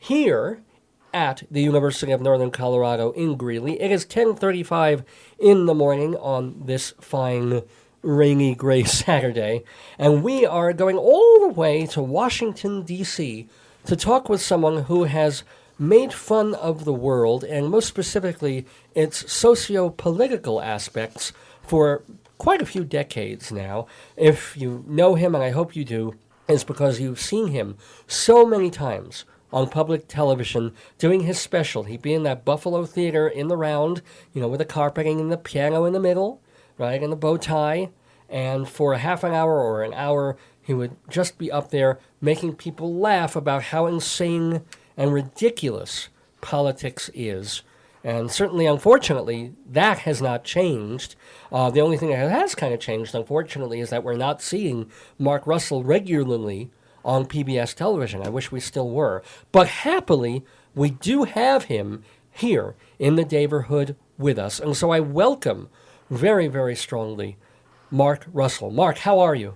here at the University of Northern Colorado in Greeley. It is 10:35 in the morning on this fine, rainy, gray Saturday, and we are going all the way to Washington, D.C. to talk with someone who has made fun of the world, and most specifically, its socio-political aspects for quite a few decades now. If you know him, and I hope you do, it's because you've seen him so many times on public television doing his special. He'd be in that Buffalo theater in the round, with the carpeting and the piano in the middle, right, and the bow tie. And for a half an hour or an hour, he would just be up there making people laugh about how insane and ridiculous politics is. And certainly, unfortunately, that has not changed. The only thing that has kind of changed, unfortunately, is that we're not seeing Mark Russell regularly on PBS television. I wish we still were. But happily, we do have him here in the neighborhood with us. And so I welcome very, very strongly Mark Russell. Mark, how are you?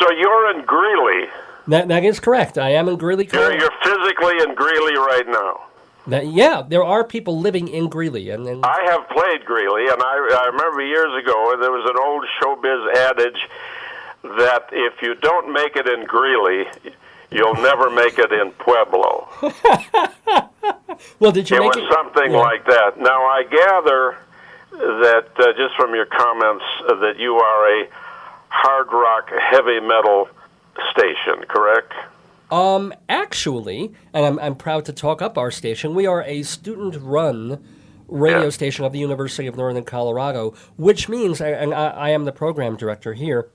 So you're in Greeley. That is correct. I am in Greeley, Colorado. You're physically in Greeley right now. Yeah, there are people living in Greeley. And I have played Greeley, and I remember years ago there was an old showbiz adage that if you don't make it in Greeley, you'll never make it in Pueblo. Well, did you make it? It was something like that. Now, I gather that just from your comments that you are a hard rock, heavy metal station, correct? Actually, and I'm proud to talk up our station, we are a student-run radio station of the University of Northern Colorado, which means, and I am the program director here,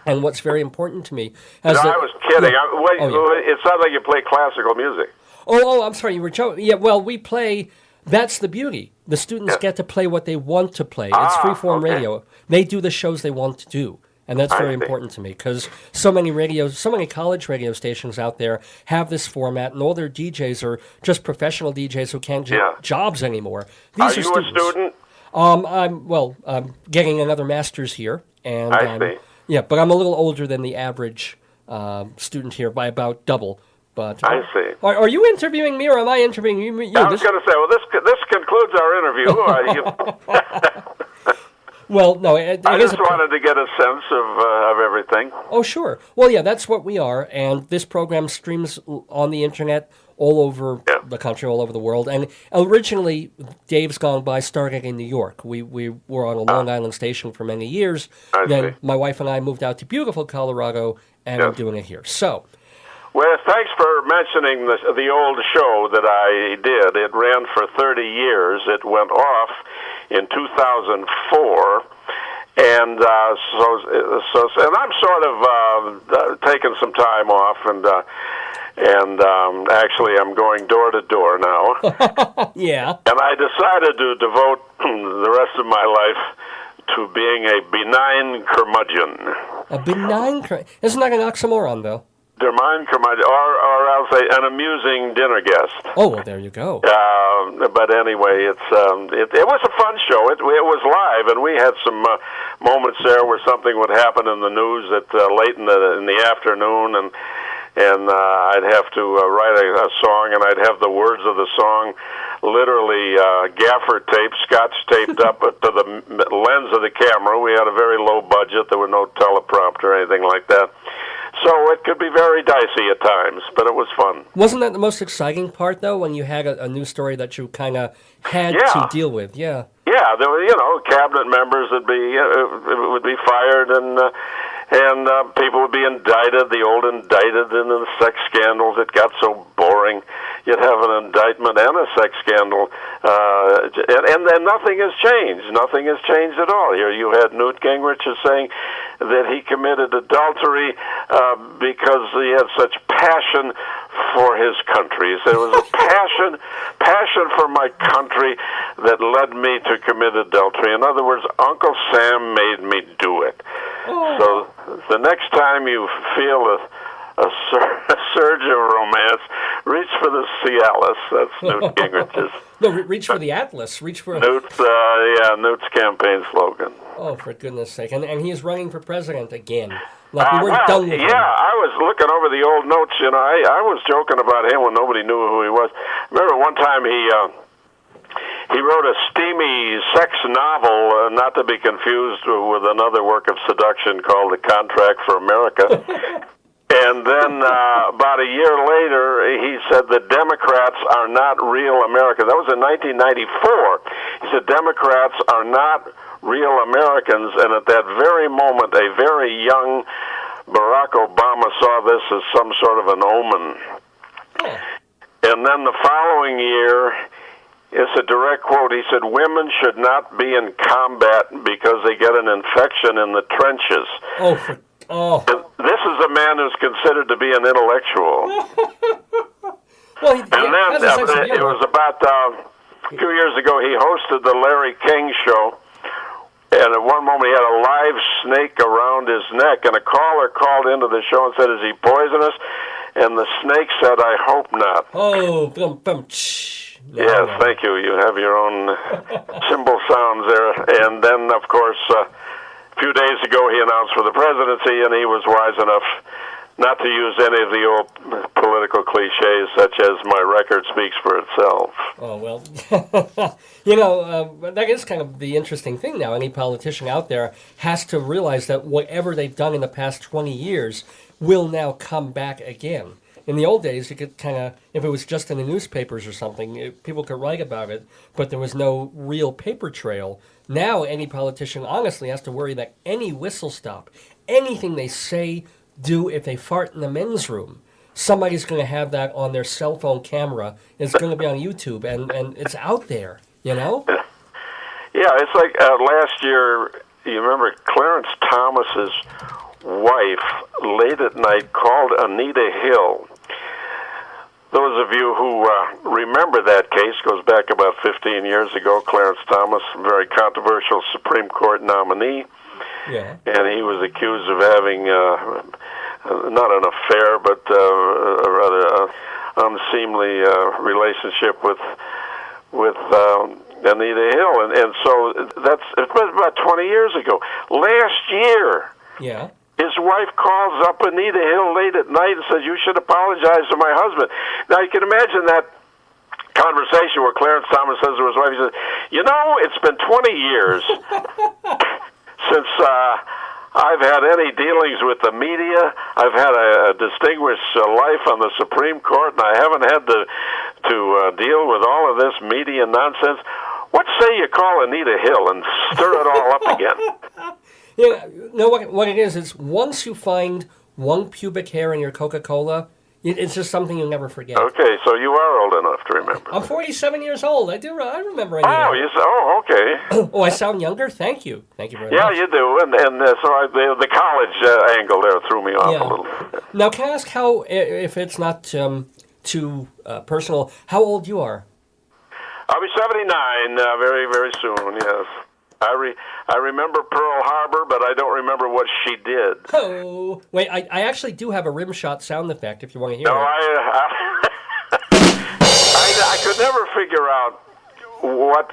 and what's very important to me... I was kidding. It sounds like you play classical music. Oh, I'm sorry, you were joking. Yeah, well, we play... That's the beauty. The students get to play what they want to play. It's freeform radio. They do the shows they want to do. And that's very important to me because so many college radio stations out there have this format, and all their DJs are just professional DJs who can't get jobs anymore. These are you students. A student? I'm getting another master's here. And, I see. Yeah, but I'm a little older than the average student here by about double. But I see. Are you interviewing me, or am I interviewing you? I was going to say, well, this concludes our interview. Well, no, I just wanted to get a sense of everything. Oh, sure. Well, yeah, that's what we are, and this program streams on the internet all over the country, all over the world. And originally, Dave's Gone By started in New York. We were on a Long Island station for many years. Then my wife and I moved out to beautiful Colorado, and I'm doing it here. So... Well, thanks for mentioning the old show that I did. It ran for 30 years. It went off in 2004, and and I'm sort of taking some time off, and actually I'm going door to door now. Yeah. And I decided to devote the rest of my life to being a benign curmudgeon. A benign curmudgeon? Isn't that an oxymoron, though? Benign curmudgeon, or I'll say an amusing dinner guest. Oh, well, there you go. But anyway, it was a fun show. It was live, and we had some moments there where something would happen in the news at late in the afternoon, and I'd have to write a song, and I'd have the words of the song literally gaffer tape, scotch taped up to the lens of the camera. We had a very low budget. There were no teleprompter or anything like that. So it could be very dicey at times, but it was fun. Wasn't that the most exciting part, though, when you had a news story that you kind of had to deal with? Yeah. Yeah, there were, cabinet members would be fired, and people would be indicted, the old indicted, and the sex scandals. It got so boring. You'd have an indictment and a sex scandal, and then nothing has changed. Nothing has changed at all. Here you had Newt Gingrich saying that he committed adultery because he had such passion for his country. He said it was a passion for my country that led me to commit adultery. In other words, Uncle Sam made me do it. So the next time you feel a surge of romance, Reach for the Cialis. That's Newt Gingrich's. No, reach for the Atlas. Reach for... Newt's campaign slogan. Oh, for goodness sake. And he is running for president again. Like we weren't done with him. I was looking over the old notes. You know, I was joking about him when nobody knew who he was. Remember one time he wrote a steamy sex novel, not to be confused with another work of seduction called The Contract for America. And then about a year later, he said the Democrats are not real Americans. That was in 1994. He said Democrats are not real Americans. And at that very moment, a very young Barack Obama saw this as some sort of an omen. And then the following year, it's a direct quote. He said, women should not be in combat because they get an infection in the trenches. This is a man who's considered to be an intellectual. Well, it was about 2 years ago, he hosted the Larry King show, and at one moment he had a live snake around his neck, and a caller called into the show and said, is he poisonous? And the snake said, I hope not. Yes, thank you. You have your own cymbal sounds there. And then, of course, a few days ago he announced for the presidency, and he was wise enough not to use any of the old political cliches such as my record speaks for itself. Oh, well, that is kind of the interesting thing now. Any politician out there has to realize that whatever they've done in the past 20 years will now come back again. In the old days, you could kind of, if it was just in the newspapers or something, people could write about it, but there was no real paper trail. Now, any politician honestly has to worry that any whistle stop, anything they say, do, if they fart in the men's room, somebody's going to have that on their cell phone camera. It's going to be on YouTube, and it's out there, you know? Yeah, it's like last year, you remember Clarence Thomas's wife, late at night, called Anita Hill. Those of you who remember that case, goes back about 15 years ago. Clarence Thomas, very controversial Supreme Court nominee, and he was accused of having not an affair, but a rather unseemly relationship with Anita Hill, and so it was about 20 years ago. Last year, his wife calls up Anita Hill late at night and says, you should apologize to my husband. Now, you can imagine that conversation where Clarence Thomas says to his wife, he says, you know, it's been 20 years since I've had any dealings with the media. I've had a distinguished life on the Supreme Court, and I haven't had to deal with all of this media nonsense. What say you call Anita Hill and stir it all up again? You know what it is? It's once you find one pubic hair in your Coca-Cola, it's just something you'll never forget. Okay, so you are old enough to remember. I'm 47 years old. I remember. Okay. Oh, I sound younger? Thank you. Thank you very much. Yeah, you do. And so the college angle there threw me off a little bit. Now, can I ask how, if it's not too personal, how old you are? I'll be 79 very, very soon, yes. I remember Pearl Harbor, but I don't remember what she did. Oh, wait, I actually do have a rim shot sound effect if you want to hear it. I could never figure out what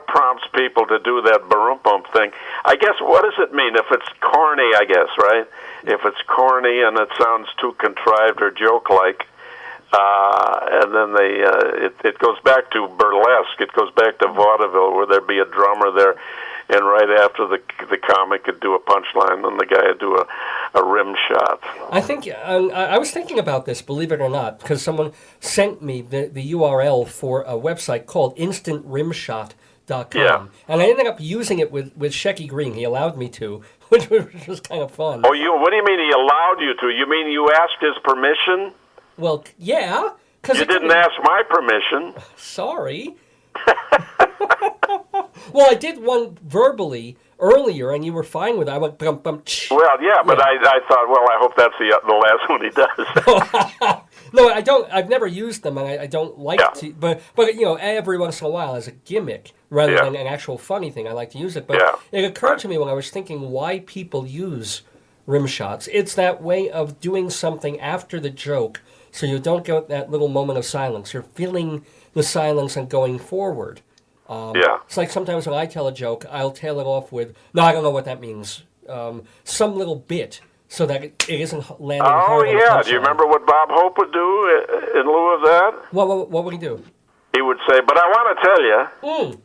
prompts people to do that barum-bump thing. I guess, what does it mean? If it's corny, I guess, right? If it's corny and it sounds too contrived or joke-like, and then it goes back to burlesque. It goes back to vaudeville, where there'd be a drummer there, and right after the comic could do a punchline, and the guy would do a rim shot. I think I was thinking about this, believe it or not, because someone sent me the URL for a website called InstantRimShot.com, and I ended up using it with Shecky Green. He allowed me to, which was kind of fun. Oh, what do you mean he allowed you to? You mean you asked his permission? Well, yeah. You didn't ask my permission. Sorry. Well, I did one verbally earlier, and you were fine with it. I went bum bum. Well, yeah, but I thought, well, I hope that's the last one he does. No, I don't. I've never used them, and I don't like to. But every once in a while, as a gimmick rather than an actual funny thing, I like to use it. But it occurred to me when I was thinking why people use rim shots. It's that way of doing something after the joke So you don't get that little moment of silence. You're feeling the silence and going forward. It's like sometimes when I tell a joke, I'll tail it off with, no, I don't know what that means. Some little bit so that it isn't landing hard on the punchline. Do you remember what Bob Hope would do in lieu of that? What would he do? He would say, but I want to tell you.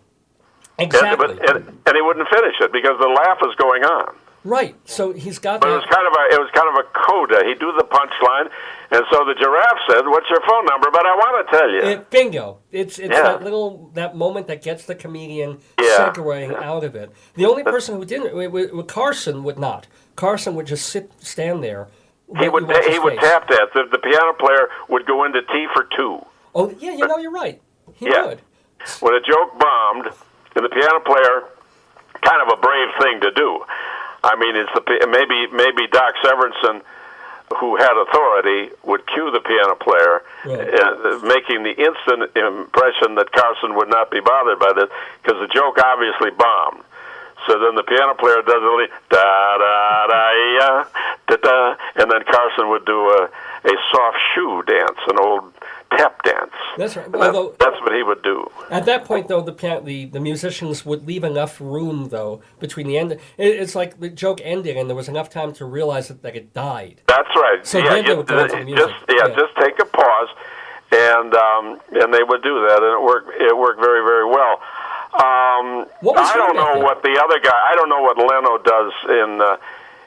Exactly. And he wouldn't finish it because the laugh is going on. Right. So he's got But that. it was kind of a coda. He'd do the punchline, and so the giraffe said, "What's your phone number?" But I want to tell you. Bingo. It's that moment that gets the comedian segueing out of it. The only person who didn't, Carson would not. Carson would just stand there. He would tap dance. The piano player would go into T for two. Oh yeah, you're right. He would. When a joke bombed, and the piano player, kind of a brave thing to do. I mean, it's maybe Doc Severinsen, who had authority, would cue the piano player, making the instant impression that Carson would not be bothered by this, because the joke obviously bombed. So then the piano player does a little da-da-da-ya, da-da, and then Carson would do a soft shoe dance, an old tap dance. That's right. That's what he would do. At that point, though, the musicians would leave enough room, though, between the end. It's like the joke ended, and there was enough time to realize that it died. That's right. So then they would go into the music. Just take a pause, and they would do that, and it worked very, very well. I don't know what the other guy. I don't know what Leno does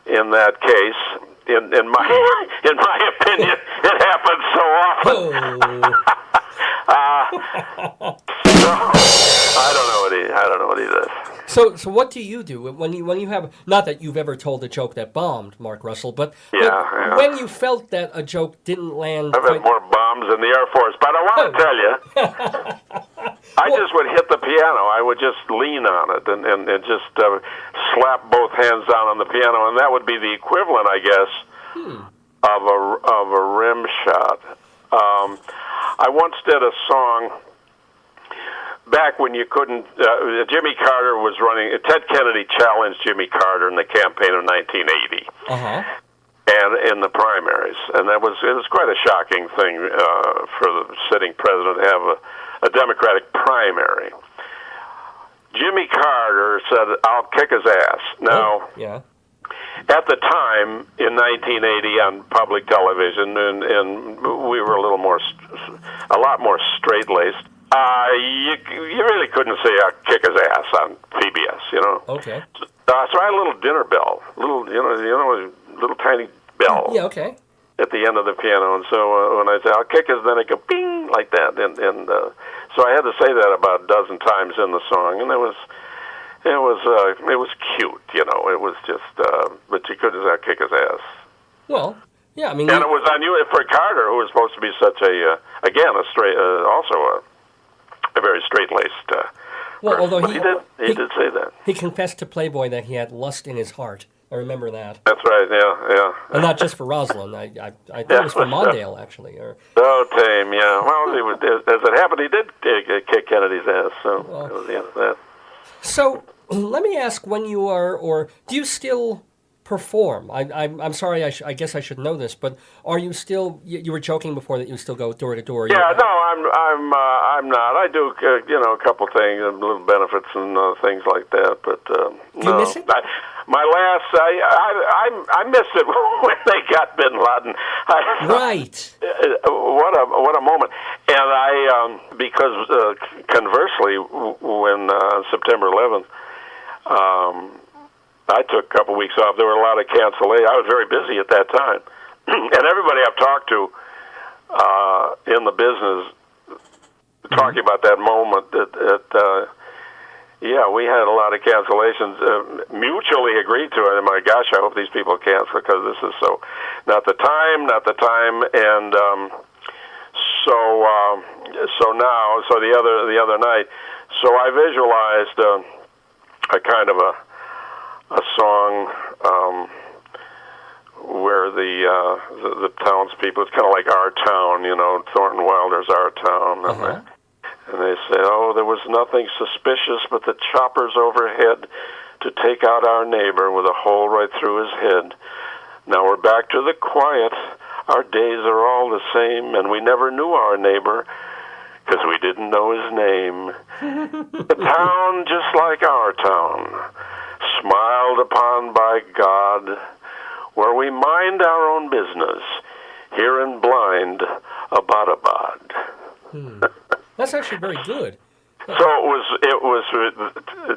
in that case. In my opinion, it happens so often. So, I don't know what he does. So what do you do when you have, not that you've ever told a joke that bombed, Mark Russell, but when you felt that a joke didn't land? I've had more bombs in the Air Force, but I want to tell you, I just would hit the piano. I would just lean on it and just slap both hands down on the piano, and that would be the equivalent, I guess, of a rim shot. I once did a song back when you couldn't. Jimmy Carter was running. Ted Kennedy challenged Jimmy Carter in the campaign of 1980. And in the primaries, and it was quite a shocking thing for the sitting president to have a Democratic primary. Jimmy Carter said, "I'll kick his ass." Now, at the time in 1980 on public television, and we were a lot more straight-laced. You really couldn't say "I'll kick his ass" on PBS, you know. Okay. So I had a little dinner bell, little tiny bell. Yeah. Okay. At the end of the piano, and so when I say "I'll kick his," then it go bing like that, and so I had to say that about a dozen times in the song, and it was cute, you know. It was just, but you couldn't say "I'll kick his ass." Well, yeah, I mean, and it was unusual for Carter, who was supposed to be such a straight, also a very straight-laced. Well, although he did say that. He confessed to Playboy that he had lust in his heart. I remember that. That's right, yeah. And not just for Rosalind. I think it was for Mondale, actually. So tame, yeah. Well, as it happened, he did kick Kennedy's ass, so that was the end of that. So, let me ask, when you are, or do you still perform? I'm sorry, I guess I should know this, but are you still, you were joking before that you still go door to door. Yeah, no, I'm not. I do, a couple things, little benefits and things like that, but do you miss it? My last, I missed it when they got Bin Laden. Right. What a moment. And because conversely, when September 11th, I took a couple weeks off. There were a lot of cancellations. I was very busy at that time. And everybody I've talked to in the business talking about that moment, we had a lot of cancellations, mutually agreed to it. And my gosh, I hope these people cancel because this is so not the time. And so the other night, so I visualized a kind of a song where the townspeople, it's kind of like Our Town, you know, Thornton Wilder's Our Town. And they say, "Oh, there was nothing suspicious but the choppers overhead to take out our neighbor with a hole right through his head. Now we're back to the quiet. Our days are all the same, and we never knew our neighbor, 'cause we didn't know his name. The town, just like our town, smiled upon by God, where we mind our own business, here in blind Abbottabad. That's actually very good. So it was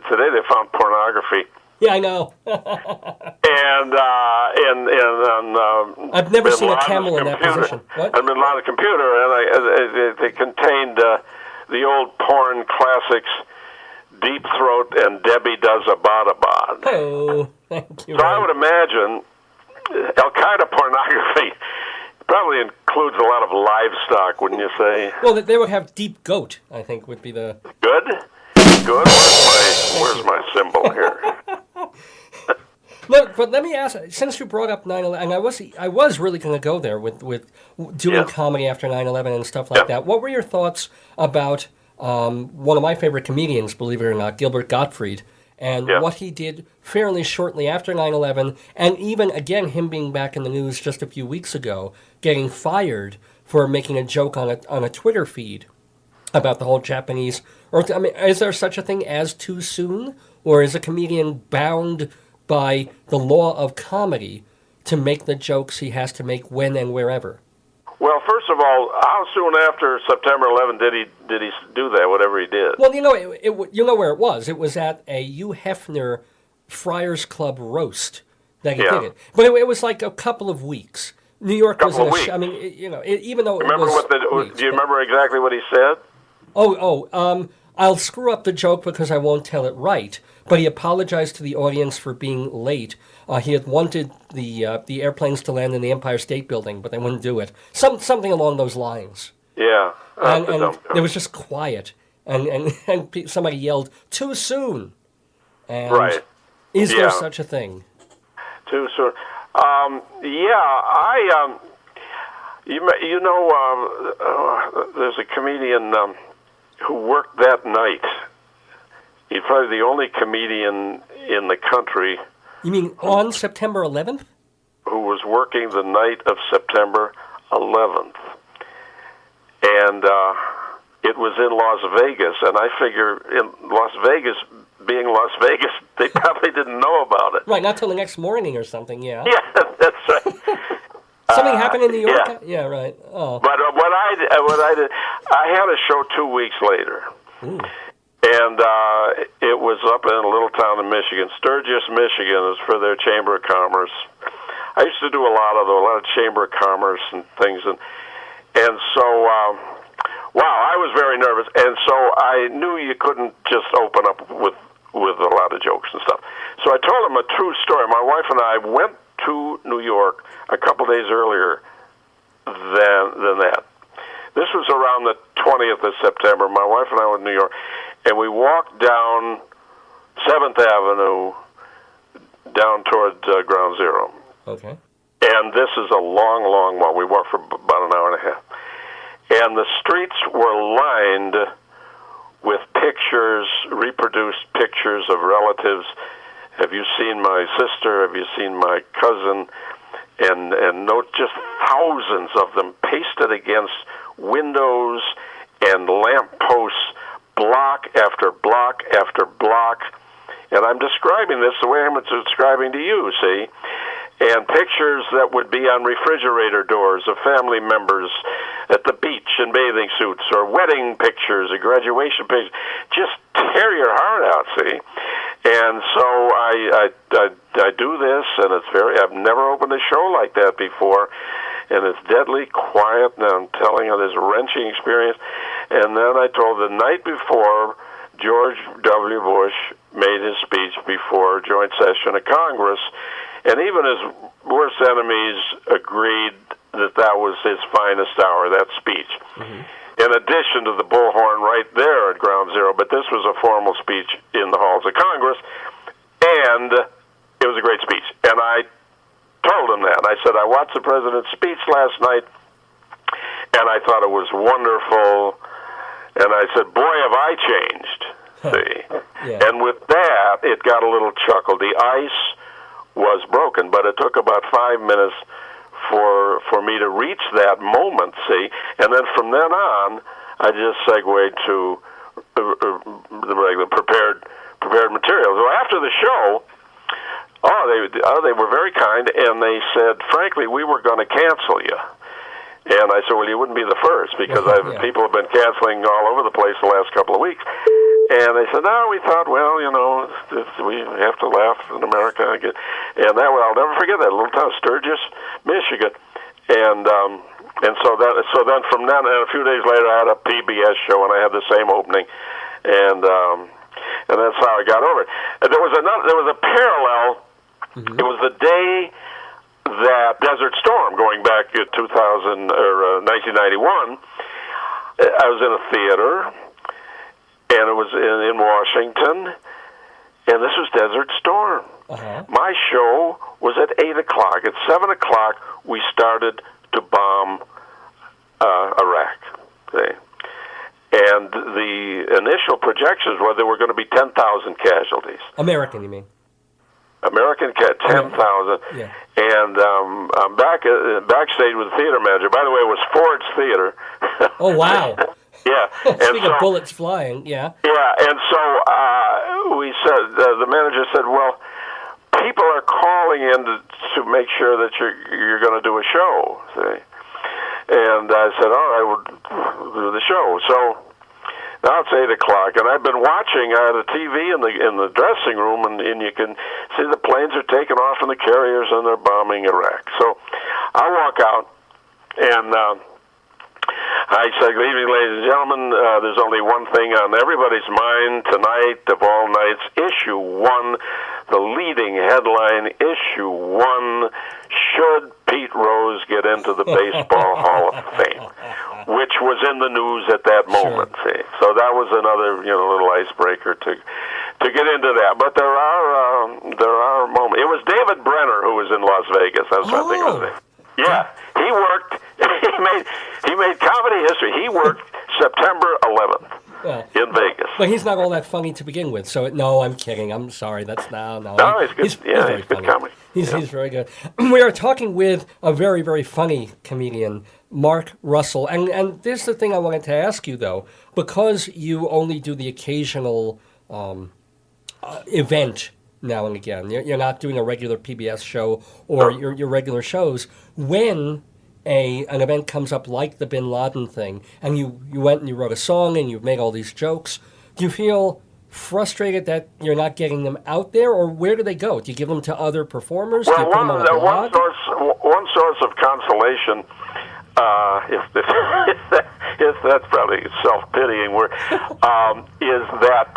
today they found pornography. Yeah, I know. And I've never Bin seen a Laden's camel in that computer. position. What? And Bin Laden's computer, and they contained the old porn classics, Deep Throat and Debbie Does Abbottabad. Oh, thank you. So I would imagine Al-Qaeda pornography probably includes a lot of livestock, wouldn't you say? Well, they would have Deep Goat, I think, would be the... Good? Good? Where's my symbol here? Look, but let me ask, since you brought up 9/11, and I was really going to go there with doing comedy after 9/11 and stuff like that. What were your thoughts about one of my favorite comedians, believe it or not, Gilbert Gottfried, and what he did fairly shortly after 9/11, and even, again, him being back in the news just a few weeks ago, getting fired for making a joke on a Twitter feed about the whole Japanese... I mean, is there such a thing as too soon? Or is a comedian bound by the law of comedy to make the jokes he has to make when and wherever? Well, first of all, how soon after September 11 did he do that, whatever he did? Well, you know where it was. It was at a Hugh Hefner Friars Club roast that he did it. But it was like a couple of weeks. New York was in I mean, even though remember it was... do you remember exactly what he said? I'll screw up the joke because I won't tell it right. But he apologized to the audience for being late. He had wanted the airplanes to land in the Empire State Building, but they wouldn't do it. Something along those lines. Yeah. And there was just quiet. And somebody yelled, "Too soon!" And right. Is there such a thing? Too soon. There's a comedian who worked that night. He's probably the only comedian in the country. You mean on September 11th? Who was working the night of September 11th. And it was in Las Vegas, and I figure in Las Vegas, being Las Vegas, they probably didn't know about it. Right, not till the next morning or something, yeah. Yeah, that's right. Something happened in New York? Yeah, right. Oh. But what I did, I had a show 2 weeks later. Ooh. And it was up in a little town in Michigan. Sturgis, Michigan is for their Chamber of Commerce. I used to do a lot of Chamber of Commerce and things. And so, I was very nervous. And so I knew you couldn't just open up with a lot of jokes and stuff. So I told him a true story. My wife and I went to New York a couple days earlier than that. This was around the 20th of September. My wife and I were in New York, and we walked down 7th Avenue down toward Ground Zero. Okay. And this is a long, long walk. We walked for about an hour and a half. And the streets were lined with pictures, reproduced pictures of relatives. Have you seen my sister? Have you seen my cousin? And just thousands of them pasted against windows and lampposts, block after block after block. And I'm describing this the way I'm describing to you, see? And pictures that would be on refrigerator doors of family members at the beach in bathing suits, or wedding pictures, or graduation pictures. Just tear your heart out, see? And so I do this, and I've never opened a show like that before, and it's deadly quiet, and I'm telling you this wrenching experience. And then I told the night before, George W. Bush made his speech before a joint session of Congress, and even his worst enemies agreed that was his finest hour, that speech. Mm-hmm. In addition to the bullhorn right there at Ground Zero, but this was a formal speech in the halls of Congress, and it was a great speech. And I told him that. I said, I watched the president's speech last night, and I thought it was wonderful. And I said, boy, have I changed. See? Yeah. And with that, it got a little chuckle. The ice was broken, but it took about 5 minutes for me to reach that moment, see, and then from then on, I just segued to the regular prepared material. So after the show, they were very kind, and they said, frankly, we were going to cancel you. And I said, well, you wouldn't be the first, because people have been canceling all over the place the last couple of weeks. And they said, no, we thought, well, we have to laugh in America. And I'll never forget that little town, Sturgis, Michigan. And so then from then, and a few days later, I had a PBS show, and I had the same opening. And that's how I got over it. And there was a parallel. Mm-hmm. It was the day that Desert Storm, going back to 1991, I was in a theater, and it was in Washington, and this was Desert Storm. Uh-huh. My show was at 8 o'clock. At 7 o'clock, we started to bomb Iraq. Okay? And the initial projections were there were going to be 10,000 casualties. American, you mean? American 10,000. Yeah. And I'm backstage with the theater manager. By the way, it was Ford's Theater. Oh, wow. Yeah. Speaking of bullets flying, yeah. Yeah, and so we said, the manager said, well, people are calling in to make sure that you're going to do a show. See? And I said, all right, we'll do the show. So now it's 8 o'clock, and I've been watching. I had a TV in the dressing room, and you can see the planes are taking off in the carriers, and they're bombing Iraq. So I walk out, and I said, good evening, ladies and gentlemen. There's only one thing on everybody's mind tonight, of all nights. Issue 1, the leading headline, Issue 1, should Pete Rose get into the Baseball Hall of Fame, which was in the news at that moment. Sure. See? So that was another little icebreaker to get into that. But there are moments. It was David Brenner who was in Las Vegas. That's what I think it was. Yeah, he worked. He made comedy history. He worked September 11th in Vegas. But he's not all that funny to begin with. So no, I'm kidding. I'm sorry. That's no. No, he's good. He's very good comedy. He's very good. We are talking with a very, very funny comedian, Mark Russell. And this is the thing I wanted to ask you, though. Because you only do the occasional event now and again, you're not doing a regular PBS show or your regular shows. When an event comes up like the Bin Laden thing, and you went and you wrote a song and you've made all these jokes, do you feel frustrated that you're not getting them out there, or where do they go? Do you give them to other performers? Well, do you put them on a blog? One source of consolation, if that's probably self-pitying word, is that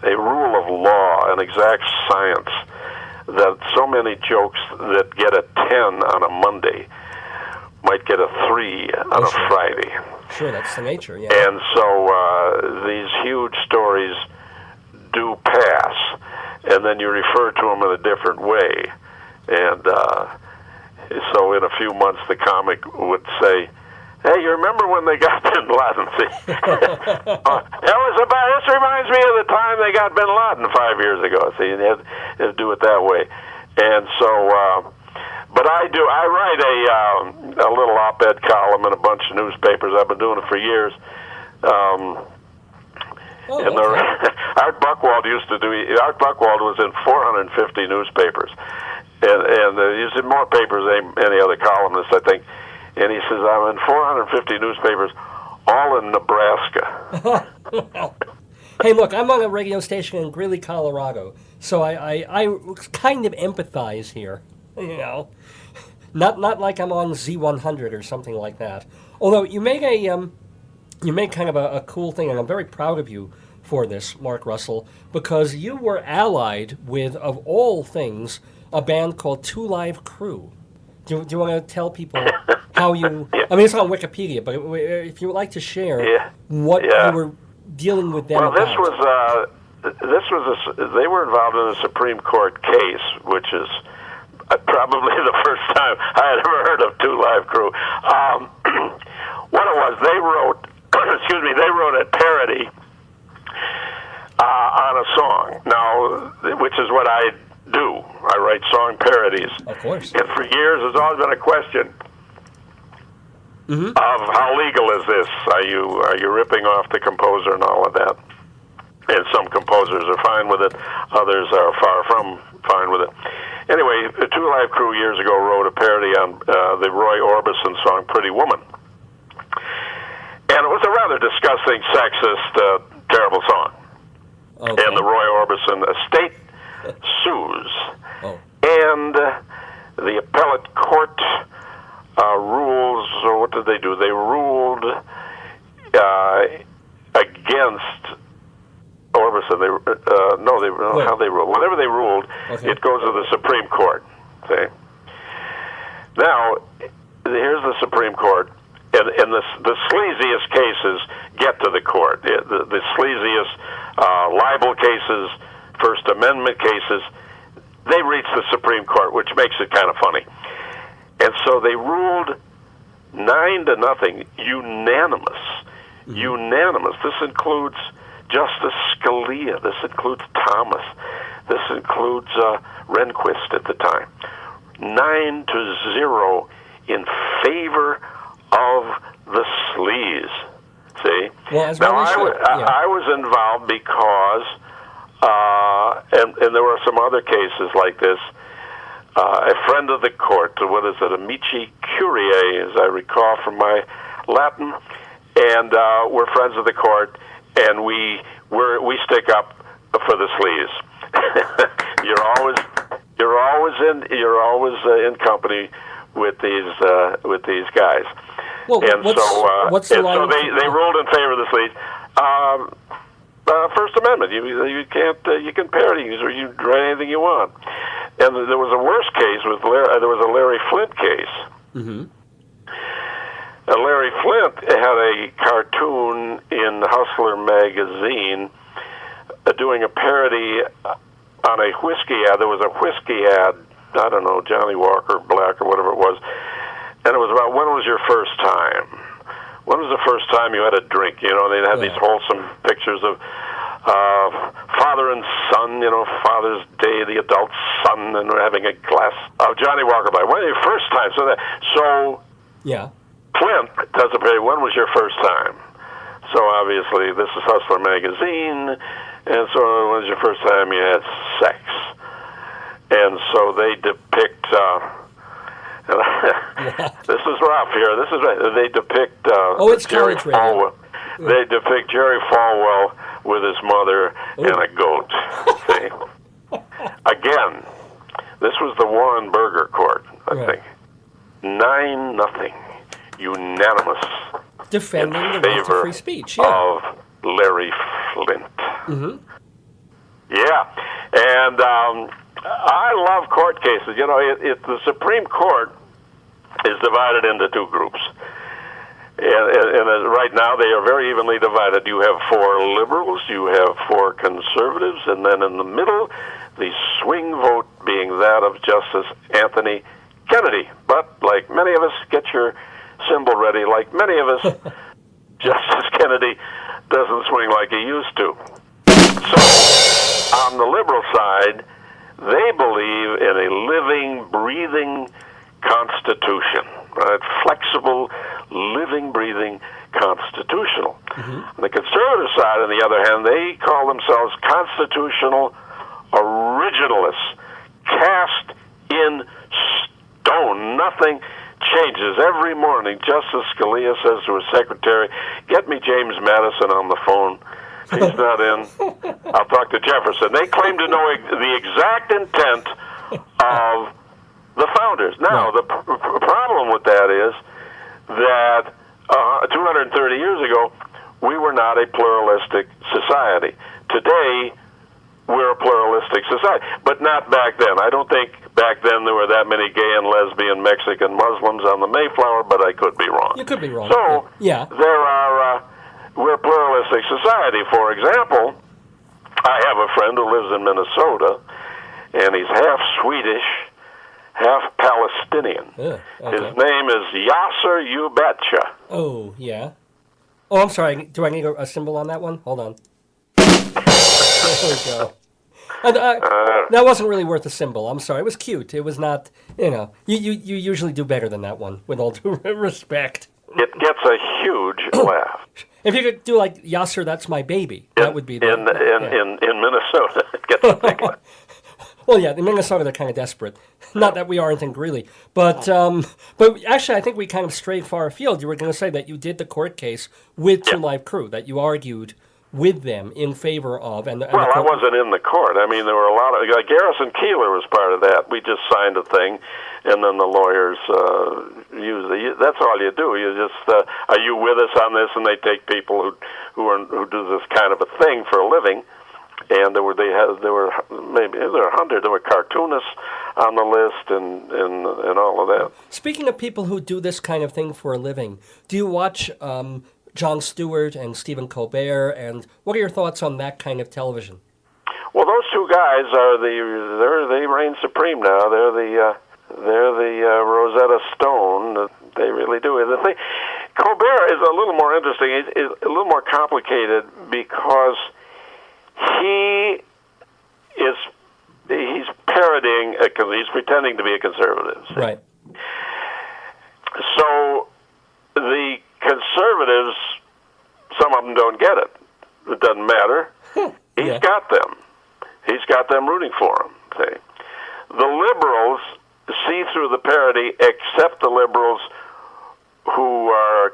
a rule of law, an exact science, that so many jokes that get a 10 on a Monday might get a 3 on a Friday. Sure, that's the nature, yeah. And so these huge stories do pass, and then you refer to them in a different way. And so in a few months, the comic would say, hey, you remember when they got Bin Laden? See? This reminds me of the time they got Bin Laden 5 years ago. See, and you have to do it that way. And so, but I write a little op-ed column in a bunch of newspapers. I've been doing it for years. Art Buchwald Art Buchwald was in 450 newspapers. And he's in more papers than any other columnist, I think. And he says, I'm in 450 newspapers, all in Nebraska. Hey, look, I'm on a radio station in Greeley, Colorado, so I kind of empathize here, Not like I'm on Z100 or something like that. Although you made kind of a cool thing, and I'm very proud of you for this, Mark Russell, because you were allied with, of all things, a band called Two Live Crew. Do you want to tell people how you... Yeah. I mean, it's on Wikipedia, but if you would like to share what you were dealing with them about. They were involved in a Supreme Court case, which is probably the first time I had ever heard of Two Live Crew. What it was, they wrote a parody on a song. Now, which is what I do. I write song parodies. Of course. And for years, there's always been a question of how legal is this? Are you ripping off the composer and all of that? And some composers are fine with it. Others are far from fine with it. Anyway, the Two Live Crew years ago wrote a parody on the Roy Orbison song "Pretty Woman," and it was a rather disgusting, sexist, terrible song. Okay. And the Roy Orbison estate sues. Oh. And the appellate court rules, or what did they do? They ruled against Orbison. How they ruled. Whatever they ruled, it goes to the Supreme Court. See? Now, here's the Supreme Court, and the sleaziest cases get to the court. The sleaziest libel cases, First Amendment cases, they reach the Supreme Court, which makes it kind of funny. And so they ruled 9-0, unanimous. Unanimous. This includes Justice Scalia. This includes Thomas. This includes Rehnquist at the time. 9-0 in favor of the sleaze. See? Well, now, I was involved because, and there were some other cases like this. A friend of the court, what is it, Amici Curiae, as I recall from my Latin, and we're friends of the court, and we stick up for the sleaze. you're always in company with these guys. Well, and what's the line? So they ruled in favor of the sleaze. First Amendment. You can't you can parody or you write anything you want. And there was a worse case with there was a Larry Flint case. Mm-hmm. Larry Flint had a cartoon in Hustler magazine doing a parody on a whiskey ad. There was a whiskey ad, I don't know, Johnny Walker Black or whatever it was, and it was about when was your first time? When was the first time you had a drink? You know, they had these wholesome pictures of father and son, Father's Day, the adult son, and having a glass of Johnny Walker Black. When was your first time? So yeah. Flint does a parody, when was your first time? So obviously this is Hustler magazine, and so when was your first time you had sex? And so they depict, this is rough here, they depict Jerry Falwell. They depict Jerry Falwell with his mother and a goat. See? Again, this was the Warren Burger Court, I think. 9-0. Unanimous. Defending the right to free speech, of Larry Flint. Mm-hmm. Yeah, and I love court cases. The Supreme Court is divided into two groups. And right now they are very evenly divided. You have 4 liberals, you have 4 conservatives, and then in the middle, the swing vote being that of Justice Anthony Kennedy. But like many of us, get your symbol ready. Like many of us, Justice Kennedy doesn't swing like he used to. So, on the liberal side, they believe in a living, breathing Constitution, right? Flexible, living, breathing, constitutional. Mm-hmm. On the conservative side, on the other hand, they call themselves constitutional originalists, cast in stone. Nothing changes. Every morning, Justice Scalia says to his secretary, "Get me James Madison on the phone." He's not in. I'll talk to Jefferson. They claim to know the exact intent of the founders. Now, the problem with that is that 230 years ago, we were not a pluralistic society. Today, we're a pluralistic society, but not back then. I don't think back then there were that many gay and lesbian Mexican Muslims on the Mayflower, but I could be wrong. You could be wrong. So, there are, we're a pluralistic society. For example, I have a friend who lives in Minnesota, and he's half Swedish, half Palestinian. Okay. His name is Yasser You Betcha. Oh, yeah. Oh, I'm sorry. Do I need a symbol on that one? Hold on. There we go. That wasn't really worth a symbol. I'm sorry. It was cute. It was not, you usually do better than that one, with all due respect. It gets a huge laugh. If you could do like Yasser, that's my baby, that would be in Minnesota. It gets a big laugh. Well, yeah, in Minnesota they're kind of desperate. Not that we aren't in Greeley, but actually I think we kind of strayed far afield. You were going to say that you did the court case with Two Live Crew, that you argued with them in favor of. I wasn't in the court. I mean, there were a lot of Garrison Keillor was part of that. We just signed a thing, and then the lawyers that's all you do. You just are you with us on this? And they take people who do this kind of a thing for a living. And there were 100. There were cartoonists on the list, and all of that. Speaking of people who do this kind of thing for a living, do you watch Jon Stewart and Stephen Colbert? And what are your thoughts on that kind of television? Well, those two guys they reign supreme now. They're the Rosetta Stone. They really do. The thing, Colbert is a little more interesting. It's a little more complicated because he's parodying, he's pretending to be a conservative. See? Right. So the conservatives, some of them don't get it. It doesn't matter. He's got them. He's got them rooting for him. See? The liberals see through the parody, except the liberals who are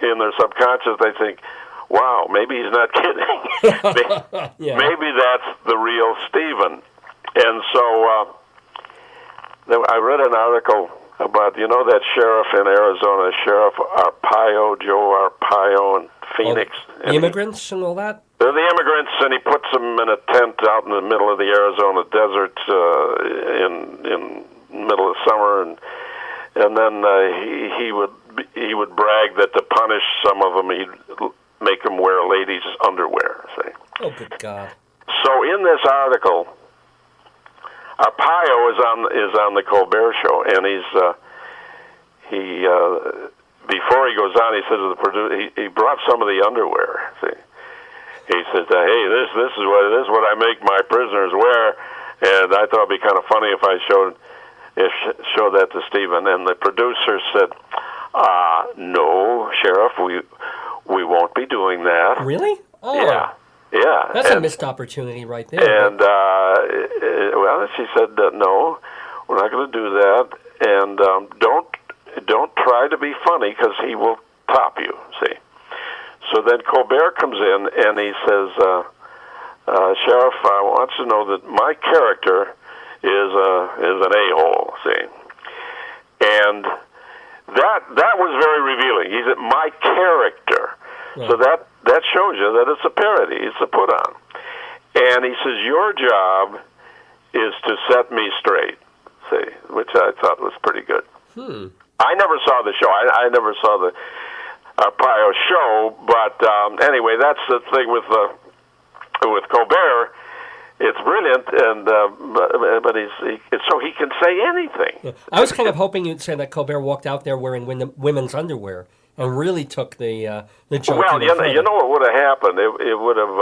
in their subconscious, they think, wow, maybe he's not kidding. Maybe that's the real Stephen. And so I read an article about, that sheriff in Arizona, Sheriff Arpaio, Joe Arpaio in Phoenix. The immigrants and all that? They're the immigrants, and he puts them in a tent out in the middle of the Arizona desert in middle of summer, and then he would brag that to punish some of them, he'd make them wear ladies' underwear. See? Oh, good God! So in this article, Arpaio is on the Colbert Show, and he before he goes on, he says to the producer, he brought some of the underwear. See? He says, "Hey, this is what I make my prisoners wear," and I thought it'd be kind of funny if I showed that to Stephen. And the producer said, "No, Sheriff, we won't be doing that." Really? Oh. Yeah. That's a missed opportunity right there. And well, she said, "No, we're not going to do that, and don't try to be funny because he will top you." See. So then Colbert comes in and he says, "Sheriff, I want you to know that my character is an a-hole." See, and that was very revealing. He said, "My character," so that shows you that it's a parody, it's a put on. And he says, "Your job is to set me straight." See, which I thought was pretty good. I never saw the show. I never saw the Arpaio show, but anyway, that's the thing with Colbert. It's brilliant, and but so he can say anything. Yeah. I was kind of hoping you'd say that Colbert walked out there wearing women's underwear and really took the joke. Well, you know what would have happened? It would have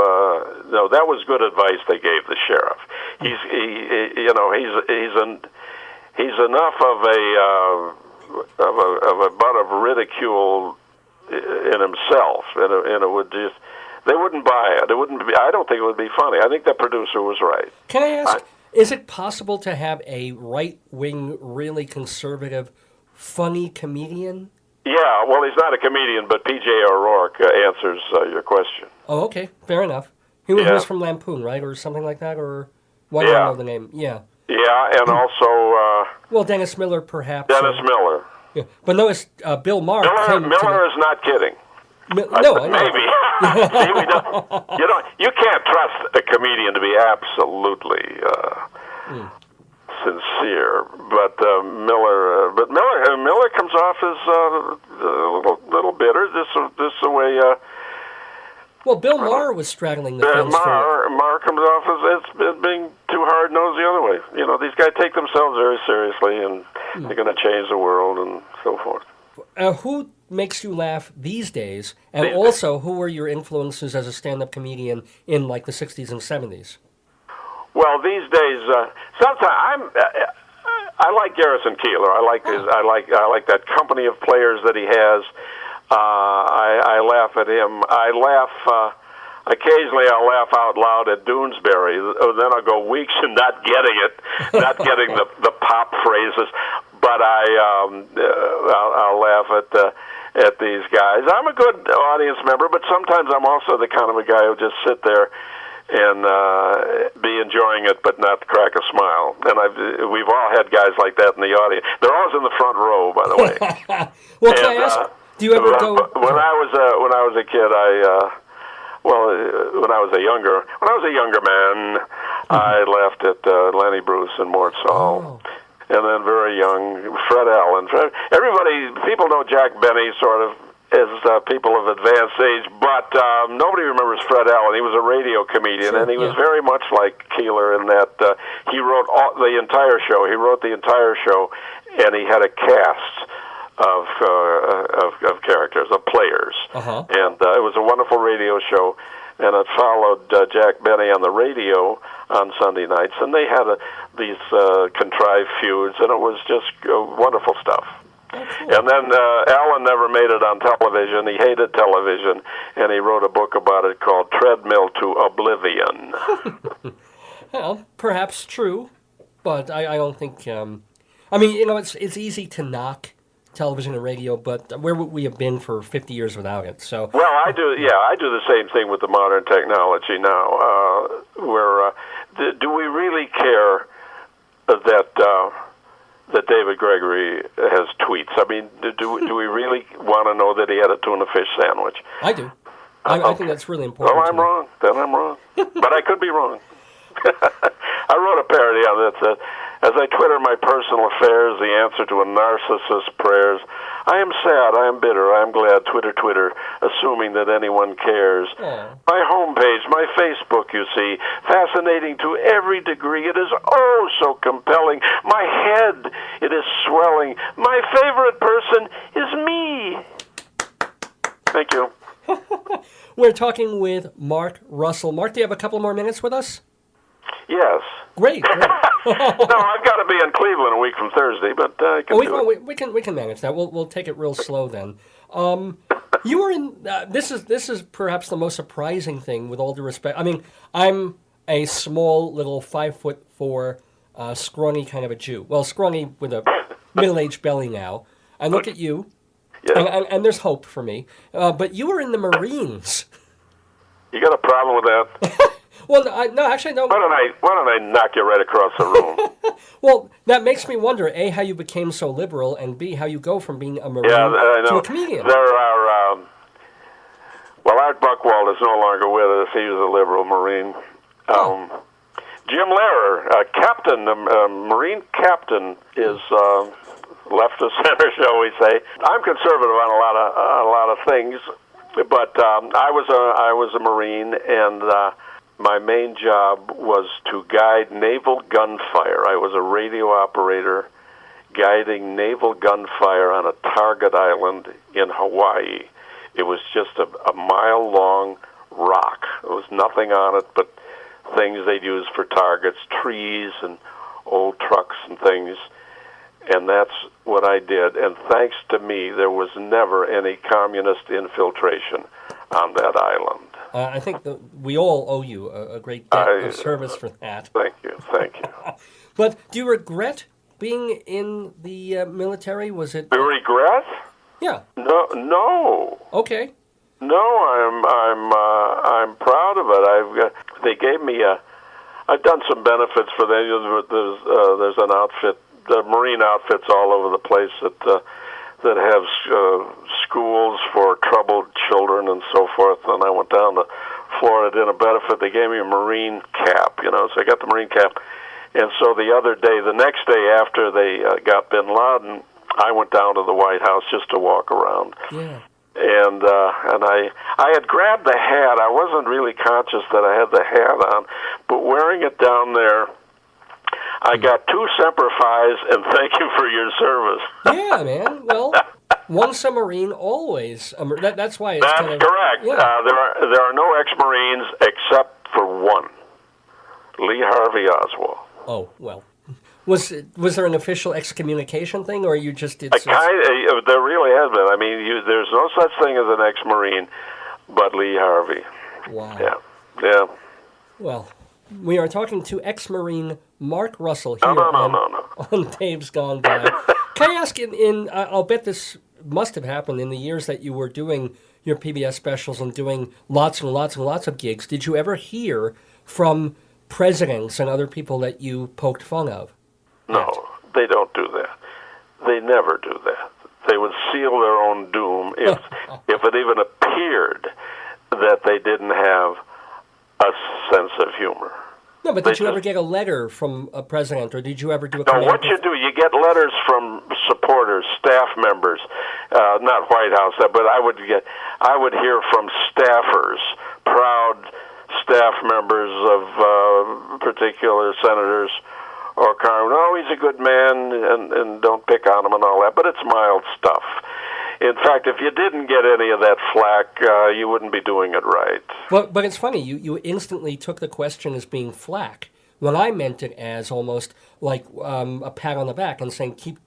no. That was good advice they gave the sheriff. He's enough of a butt of ridicule in himself, and it would just. They wouldn't buy it. It wouldn't be. I don't think it would be funny. I think the producer was right. Can I ask, is it possible to have a right-wing, really conservative, funny comedian? Yeah, well, he's not a comedian, but P.J. O'Rourke answers your question. Oh, okay. Fair enough. He was from Lampoon, right? Or something like that? Or why do I know the name? Yeah. Yeah, and also... well, Dennis Miller, perhaps. Dennis Miller. Yeah. But notice Bill Maher... Miller is not kidding. No, I know. Maybe. See, you can't trust a comedian to be absolutely sincere. But Miller comes off as a little bitter. This the way. Well, Bill Maher was straddling the fence. Maher comes off as being too hard-nosed the other way. These guys take themselves very seriously, and they're going to change the world and so forth. Who makes you laugh these days, and also who were your influences as a stand-up comedian in like the 60s and 70s? Well, these days, sometimes I like Garrison Keillor. I like that company of players that he has. I laugh at him. I laugh. Occasionally, I'll laugh out loud at Doonesbury. Then I'll go weeks and not getting it, not getting the pop phrases. But I'll laugh at these guys. I'm a good audience member, but sometimes I'm also the kind of a guy who'll just sit there and be enjoying it, but not crack a smile. And we've all had guys like that in the audience. They're always in the front row, by the way. Well, can I ask? Do you ever go? When I was a kid, when I was a younger man, I laughed at Lenny Bruce and Mort Saul. And then very young, Fred Allen. People know Jack Benny sort of as people of advanced age, but nobody remembers Fred Allen. He was a radio comedian, and he was very much like Keillor in that he wrote the entire show. He wrote the entire show, and he had a cast of characters, of players. And it was a wonderful radio show, and it followed Jack Benny on the radio on Sunday nights, and they had these contrived feuds, and it was just wonderful stuff. And then Alan never made it on television. He hated television, and he wrote a book about it called Treadmill to Oblivion. Well, perhaps true, but I don't think... I mean, it's easy to knock television and radio, but where would we have been for 50 years without it? So, well, I do the same thing with the modern technology now. Do we really care that David Gregory has tweets? I mean, do we really want to know that he had a tuna fish sandwich? I do. I think that's really important. Well, I'm wrong. Then I'm wrong. But I could be wrong. I wrote a parody on it that as I Twitter my personal affairs, the answer to a narcissist's prayers, I am sad, I am bitter, I am glad, Twitter, assuming that anyone cares. My homepage, my Facebook, you see, fascinating to every degree. It is oh so compelling. My head, it is swelling. My favorite person is me. Thank you. We're talking with Mark Russell. Mark, do you have a couple more minutes with us? Yes. Great. No, I've got to be in Cleveland a week from Thursday, but I can do it. We can manage that. We'll take it real slow then. You were in. This is perhaps the most surprising thing. With all due respect, I mean, I'm a small little 5'4", scrawny kind of a Jew. Well, scrawny with a middle-aged belly now. I look at you, and there's hope for me. But you were in the Marines. You got a problem with that? Well, no, actually, no. Why don't I knock you right across the room? Well, that makes me wonder, A, how you became so liberal, and B, how you go from being a Marine to a comedian. There are, Art Buchwald is no longer with us. He was a liberal Marine. Jim Lehrer, captain, Marine captain, is left of center, shall we say. I'm conservative on a lot of things, but I was a Marine, and my main job was to guide naval gunfire. I was a radio operator guiding naval gunfire on a target island in Hawaii. It was just a mile-long rock. There was nothing on it but things they'd use for targets, trees and old trucks and things. And that's what I did. And thanks to me, there was never any communist infiltration on that island. I think we all owe you a great debt of service for that. Thank you. But do you regret being in the military? Was it... Regret? Yeah. No. Okay. No, I'm proud of it. They gave me I've done some benefits for them. There's an outfit, Marine outfits all over the place that have schools for troubled children and so forth. And I went down to Florida, did a benefit. They gave me a Marine cap, so I got the Marine cap. And so the next day after they got Bin Laden, I went down to the White House just to walk around. Yeah. And I had grabbed the hat. I wasn't really conscious that I had the hat on, but wearing it down there, I got 2 Semper Fi's and thank you for your service. Yeah, man. Well, once a Marine, always a Marine. That's why it's That's kind of... correct. Yeah. There are no ex-Marines except for one. Lee Harvey Oswald. Oh, well. Was there an official excommunication thing, or you just did? There really has been. I mean, there's no such thing as an ex-Marine, but Lee Harvey. Wow. Yeah. Well, we are talking to ex-Marine Mark Russell here on Dave's Gone By. Can I ask, I'll bet this must have happened in the years that you were doing your PBS specials and doing lots and lots and lots of gigs, did you ever hear from presidents and other people that you poked fun of? No, they don't do that. They never do that. They would seal their own doom if it even appeared that they didn't have a sense of humor. No, but did you ever get a letter from a president, or did you ever do a... No, what you do, you get letters from supporters, staff members, not White House, but I would hear from staffers, proud staff members of particular senators or Congressmen. Oh, he's a good man, and don't pick on him and all that, but it's mild stuff. In fact, if you didn't get any of that flack, you wouldn't be doing it right. But it's funny, you instantly took the question as being flack, when I meant it as almost like a pat on the back and saying, keep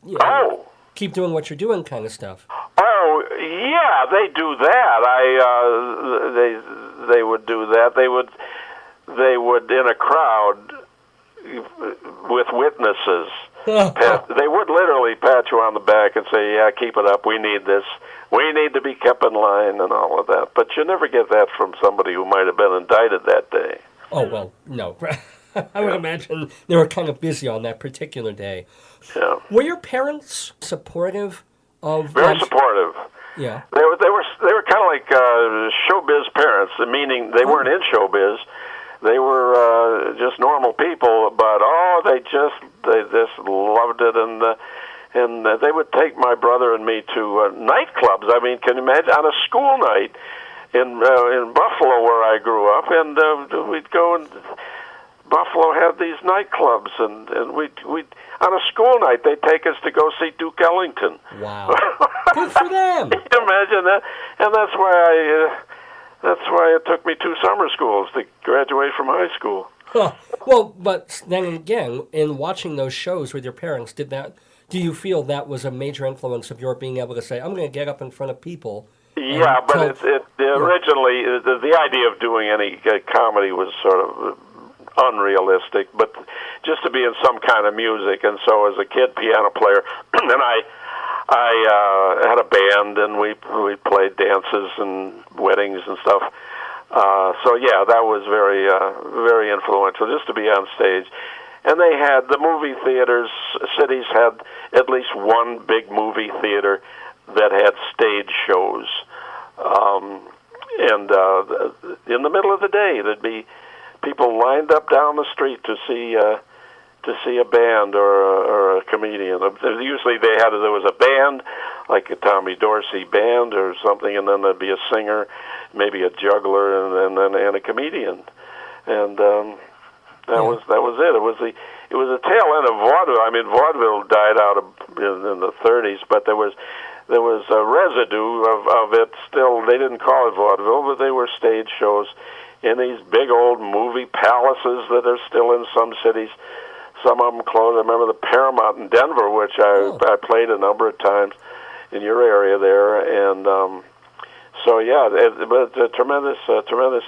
doing what you're doing kind of stuff. Oh, yeah, they do that. They would do that. They would in a crowd with witnesses. They would literally pat you on the back and say, yeah, keep it up, we need this, we need to be kept in line and all of that. But you never get that from somebody who might have been indicted that day. Oh, well, no. I would imagine they were kind of busy on that particular day. Yeah. Were your parents supportive of... Very supportive. Yeah. They were kind of like showbiz parents, meaning they weren't in showbiz. They were just normal people, but they just loved it, and they would take my brother and me to nightclubs. I mean, can you imagine, on a school night in Buffalo where I grew up, and we'd go, and Buffalo had these nightclubs, and we'd on a school night they'd take us to go see Duke Ellington. Wow, good for them! Can you imagine that? And that's why it took me 2 summer schools to graduate from high school. Huh. Well, but then again, in watching those shows with your parents, do you feel that was a major influence of your being able to say, I'm going to get up in front of people? Yeah, but originally, the idea of doing any comedy was sort of unrealistic, but just to be in some kind of music. And so as a kid piano player, and I had a band, and we played dances and weddings and stuff. So yeah, that was very very influential, just to be on stage. And they had the movie theaters. Cities had at least one big movie theater that had stage shows. And in the middle of the day, there'd be people lined up down the street to see a band or a comedian. Usually there was a band, like a Tommy Dorsey band or something, and then there'd be a singer, maybe a juggler, and a comedian. And that was it. It was a tail end of vaudeville. I mean, vaudeville died out in the 30s, but there was a residue of it still. They didn't call it vaudeville, but they were stage shows in these big old movie palaces that are still in some cities. Some of them closed. I remember the Paramount in Denver, which I played a number of times in your area there, and so yeah, but a tremendous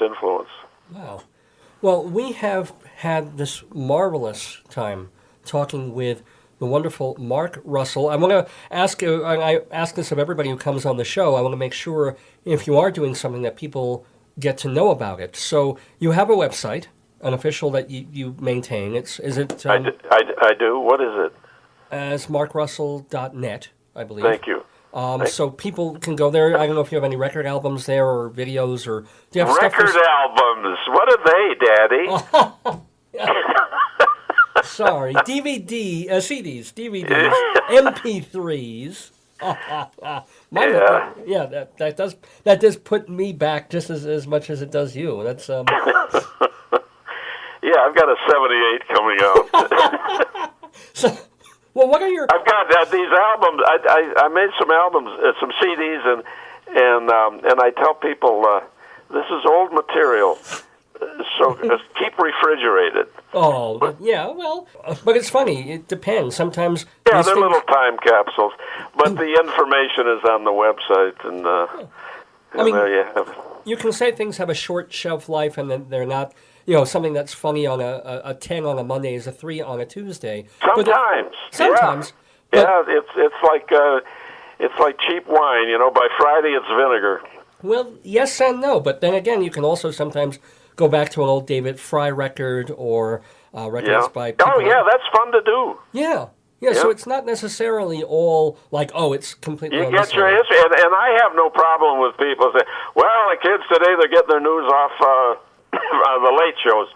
influence. Wow. Well, we have had this marvelous time talking with the wonderful Mark Russell. I want to ask, I ask this of everybody who comes on the show, I want to make sure if you are doing something that people get to know about it. So you have a website, an official that you maintain. Is it? I do. What is it? It's markrussell.net, I believe. Thank you. So people can go there. I don't know if you have any record albums there or videos, or do you have record albums? What are they, Daddy? Sorry, DVD, CDs, DVDs, MP3s. That does put me back just as much as it does you. That's Yeah, I've got a 78 coming out. So, well, what are your? I've got these albums. I made some albums, some CDs, and I tell people this is old material. keep refrigerated. Oh, yeah, well, but it's funny. It depends. Sometimes Yeah, these they're things, little time capsules, but the information is on the website, and I mean, there you have it. you can say things have a short shelf life and then they're not, something that's funny on a 10 on a Monday is a 3 on a Tuesday. Sometimes, But, yeah, it's like cheap wine. By Friday it's vinegar. well, yes and no. But then again, you can also sometimes go back to an old David Fry record or records by people. Oh yeah, that's fun to do. Yeah. Yeah, so it's not necessarily all like, it's completely You get your history, and I have no problem with people saying, well, the kids today, they're getting their news off the late shows.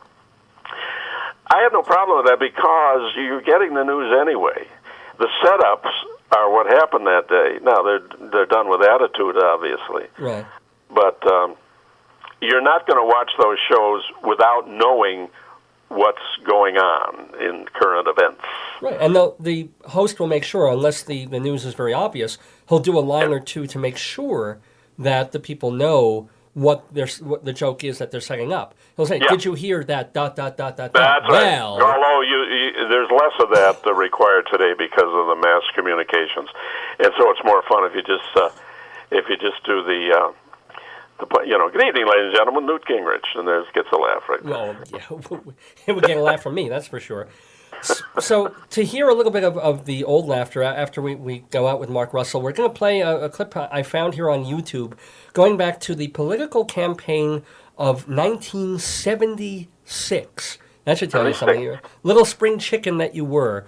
I have no problem with that because you're getting the news anyway. The setups are what happened that day. Now, they're done with attitude, obviously. Right. But you're not going to watch those shows without knowing what's going on in current events. Right, and the host will make sure, unless the news is very obvious, he'll do a line or two to make sure that the people know what the joke is that they're setting up. He'll say, "Did you hear that? ... That's right. Well, although there's less of that required today because of the mass communications, and so it's more fun if you just do the good evening, ladies and gentlemen, Newt Gingrich, and there gets a laugh right there. well, yeah, it would get a laugh from me, that's for sure." So to hear a little bit of the old laughter after we go out with Mark Russell, we're going to play a clip I found here on YouTube going back to the political campaign of 1976. That should tell you something. Little spring chicken that you were.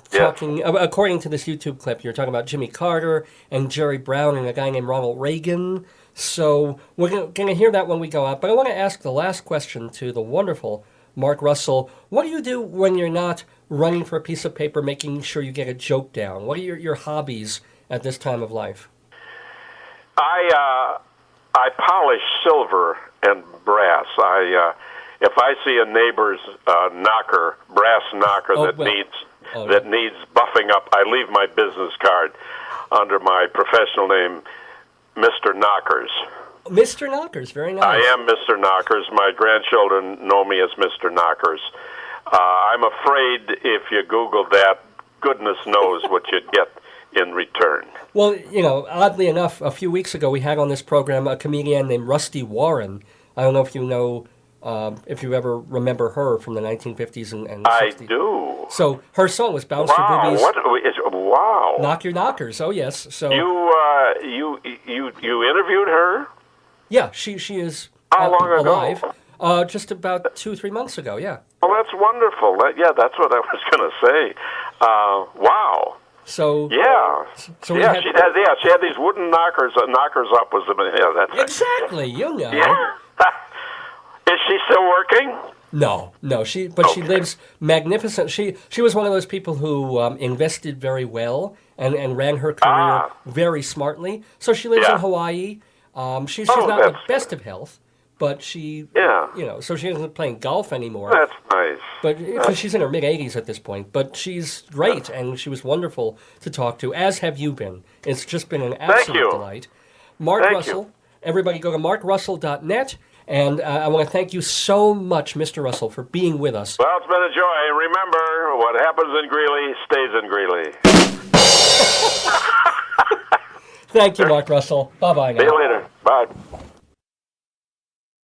Talking, according to this YouTube clip, you're talking about Jimmy Carter and Jerry Brown and a guy named Ronald Reagan. So we're going to hear that when we go out. But I want to ask the last question to the wonderful Mark Russell. What do you do when you're not running for a piece of paper, making sure you get a joke down? What are your hobbies at this time of life? I polish silver and brass. If I see a neighbor's brass knocker that needs buffing up, I leave my business card under my professional name, Mr. Knockers. Mr. Knockers, very nice. I am Mr. Knockers. My grandchildren know me as Mr. Knockers. I'm afraid if you Google that, goodness knows what you'd get in return. Well, oddly enough, a few weeks ago we had on this program a comedian named Rusty Warren. I don't know if you know, if you ever remember her from the 1950s and 60s. I do. So her song was Bounce Your Boobies. Wow. Knock Your Knockers. Oh, yes. So you interviewed her? Yeah, she is How long ago? alive. Just about 2-3 months ago, yeah. Oh, that's wonderful. That's what I was going to say. Wow. So yeah, so she had these wooden knockers. Knockers up was that's exactly. You know. Yeah. Is she still working? No. She lives magnificent. She was one of those people who invested very well and ran her career very smartly. So she lives in Hawaii. She's not in the best of health, but she, so she isn't playing golf anymore. That's nice. But because she's in her mid-80s at this point, but she's great, and she was wonderful to talk to, as have you been. It's just been an absolute delight. Mark Russell, everybody go to markrussell.net, and I want to thank you so much, Mr. Russell, for being with us. Well, it's been a joy. Remember, what happens in Greeley stays in Greeley. Thank you, Mark Russell. Bye-bye now. See you later. Bye.